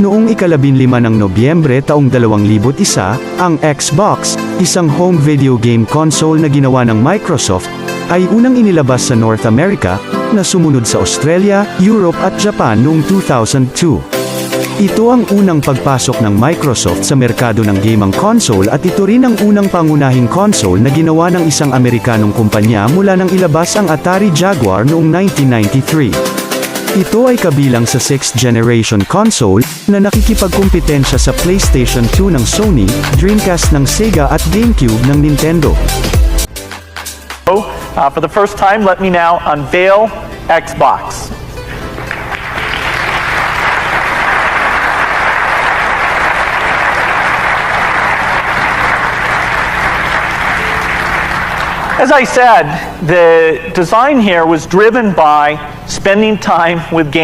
Noong ika-15 ng Nobyembre taong 2001, ang Xbox, isang home video game console na ginawa ng Microsoft, ay unang inilabas sa North America, na sumunod sa Australia, Europe at Japan noong 2002. Ito ang unang pagpasok ng Microsoft sa merkado ng gaming console at ito rin ang unang pangunahing console na ginawa ng isang Amerikanong kumpanya mula nang ilabas ang Atari Jaguar noong 1993. Ito ay kabilang sa 6th generation console, na nakikipagkumpetensya sa PlayStation 2 ng Sony, Dreamcast ng Sega at GameCube ng Nintendo. For the first time, let me now unveil Xbox. As I said, the design here was driven by spending time with games.